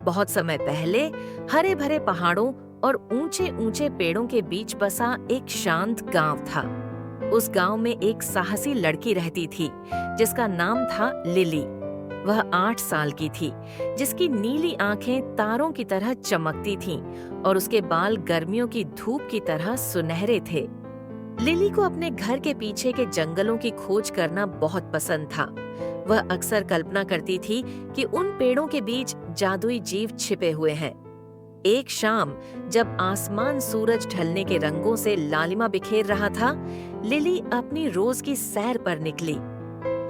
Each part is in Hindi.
बहुत समय पहले हरे भरे पहाड़ों और ऊंचे ऊंचे पेड़ों के बीच बसा एक शांत गांव था। उस गांव में एक साहसी लड़की रहती थी जिसका नाम था लिली। वह 8 साल की थी, जिसकी नीली आंखें तारों की तरह चमकती थीं और उसके बाल गर्मियों की धूप की तरह सुनहरे थे। लिली को अपने घर के पीछे के जंगलों की खोज करना बहुत पसंद था। वह अक्सर कल्पना करती थी कि उन पेड़ों के बीच जादुई जीव छिपे हुए हैं। एक शाम जब आसमान सूरज ढलने के रंगों से लालिमा बिखेर रहा था, लिली अपनी रोज की सैर पर निकली।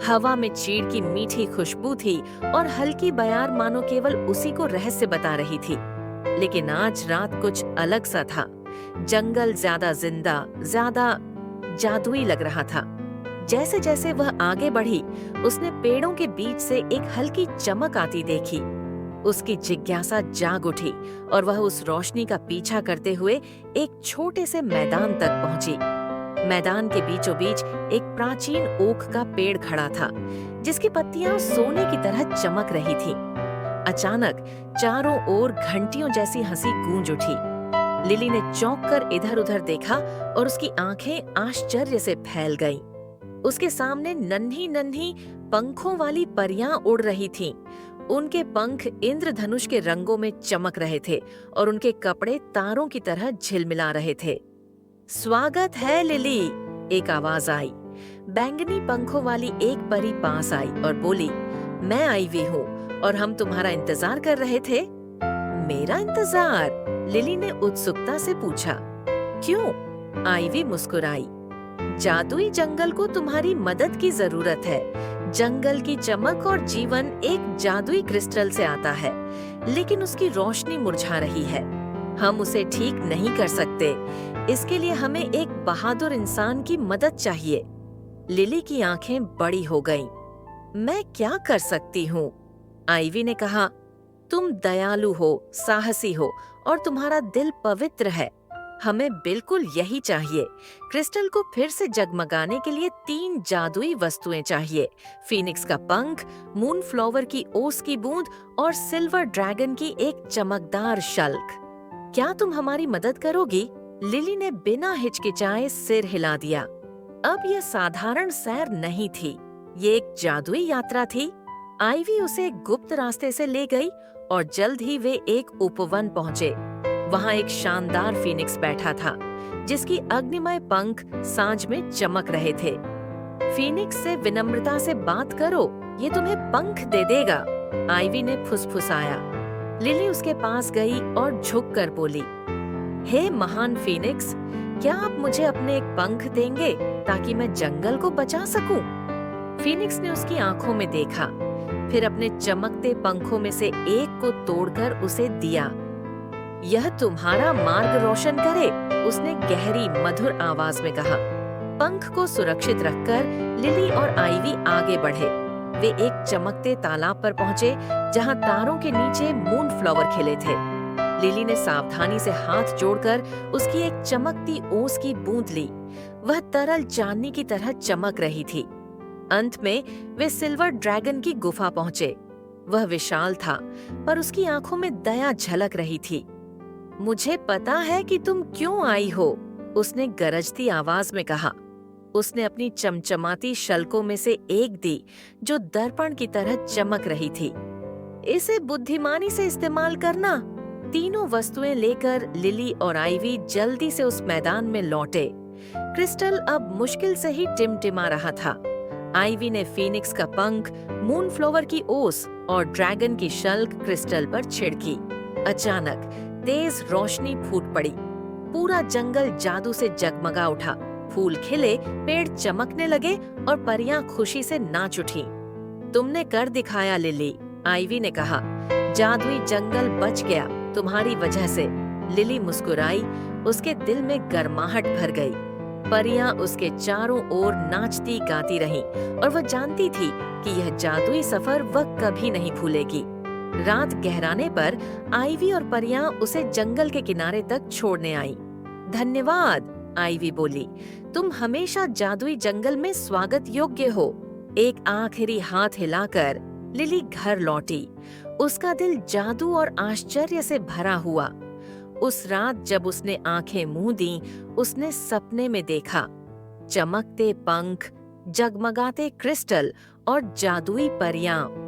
हवा में चीड़ की मीठी खुशबू थी और हल्की बयार मानो केवल उसी को रहस्य बता रही थी। लेकिन आज रात कुछ अलग सा था। जंगल ज्यादा जिंदा, ज्यादा जादुई लग रहा था। जैसे जैसे वह आगे बढ़ी, उसने पेड़ों के बीच से एक हल्की चमक आती देखी। उसकी जिज्ञासा जाग उठी और वह उस रोशनी का पीछा करते हुए एक छोटे से मैदान तक पहुंची। मैदान के बीचों बीच एक प्राचीन ओक का पेड़ खड़ा था, जिसकी पत्तियां सोने की तरह चमक रही थीं। अचानक चारों ओर घंटियों जैसी हंसी गूंज उठी। लिली ने चौंक कर इधर-उधर देखा और उसकी आंखें आश्चर्य से फैल गईं। उसके सामने नन्ही नन्ही पंखों वाली परियां उड़ रही थीं। उनके पंख इंद्रधनुष के रंगों में चमक रहे थे और उनके कपड़े तारों की तरह झिलमिला रहे थे। स्वागत है लिली, एक आवाज आई। बैंगनी पंखों वाली एक परी पास आई और बोली, मैं आईवी हूँ और हम तुम्हारा इंतजार कर रहे थे। मेरा इंतजार? लिली ने उत्सुकता से पूछा। क्यों? आईवी मुस्कुराई। जादुई जंगल को तुम्हारी मदद की जरूरत है। जंगल की चमक और जीवन एक जादुई क्रिस्टल से आता है, लेकिन उसकी रोशनी मुरझा रही है। हम उसे ठीक नहीं कर सकते। इसके लिए हमें एक बहादुर इंसान की मदद चाहिए। लिली की आंखें बड़ी हो गईं। मैं क्या कर सकती हूँ? आईवी ने कहा, तुम दयालु हो, साहसी हो और तुम्हारा दिल पवित्र है। हमें बिल्कुल यही चाहिए। क्रिस्टल को फिर से जगमगाने के लिए 3 जादुई वस्तुएं चाहिए। फीनिक्स का पंख, मून फ्लावर की ओस की बूंद और सिल्वर ड्रैगन की एक चमकदार शल्क। क्या तुम हमारी मदद करोगी? लिली ने बिना हिचकिचाए सिर हिला दिया। अब यह साधारण सैर नहीं थी, ये एक जादुई यात्रा थी। आईवी उसे गुप्त रास्ते से ले गई और जल्द ही वे एक उपवन पहुंचे। वहां एक शानदार फीनिक्स बैठा था, जिसकी अग्निमय पंख सांझ में चमक रहे थे। फीनिक्स से विनम्रता से बात करो, ये तुम्हें पंख दे देगा, आईवी ने फुसफुसाया। लिली उसके पास गई और झुककर बोली, हे महान फीनिक्स, क्या आप मुझे अपने एक पंख देंगे ताकि मैं जंगल को बचा सकूं? फीनिक्स ने उसकी आंखों में देखा, फिर अपने चमकते पंखों में से एक को तोड़कर उसे दिया। यह तुम्हारा मार्ग रोशन करे, उसने गहरी मधुर आवाज में कहा। पंख को सुरक्षित रखकर लिली और आईवी आगे बढ़े। वे एक चमकते तालाब पर पहुंचे, जहां तारों के नीचे मून फ्लावर खिले थे। लिली ने सावधानी से हाथ जोड़कर उसकी एक चमकती ओस की बूंद ली। वह तरल चांदनी की तरह चमक रही थी। अंत में वे सिल्वर ड्रैगन की गुफा पहुंचे। वह विशाल था, पर उसकी आंखों में दया झलक रही थी। मुझे पता है कि तुम क्यों आई हो, उसने गरजती आवाज में कहा। उसने अपनी चमचमाती शल्कों में से एक दी, जो दर्पण की तरह चमक रही थी। इसे बुद्धिमानी से इस्तेमाल करना। तीनों वस्तुएं लेकर लिली और आईवी जल्दी से उस मैदान में लौटे। क्रिस्टल अब मुश्किल से ही टिमटिमा रहा था। आईवी ने फीनिक्स का पंख, मून फ्लावर की ओस और ड्रैगन की शल्क क्रिस्टल पर छिड़की। अचानक तेज रोशनी फूट पड़ी। पूरा जंगल जादू से जगमगा उठा। फूल खिले, पेड़ चमकने लगे और परियां खुशी से नाच उठी। तुमने कर दिखाया लिली, आईवी ने कहा। जादुई जंगल बच गया तुम्हारी वजह से। लिली मुस्कुराई, उसके दिल में गर्माहट भर गई। परियां उसके चारों ओर नाचती गाती रहीं और वह जानती थी कि यह जादुई सफर वह कभी नहीं भूलेगी। रात गहराने पर आईवी और परियां उसे जंगल के किनारे तक छोड़ने आईं। धन्यवाद, आईवी बोली, तुम हमेशा जादुई जंगल में स्वागत योग्य हो। एक आखिरी हाथ हिलाकर लिली घर लौटी। उसका दिल जादू और आश्चर्य से भरा हुआ। उस रात जब उसने आंखें मूंद दी, उसने सपने में देखा चमकते पंख, जगमगाते क्रिस्टल और जादुई परियां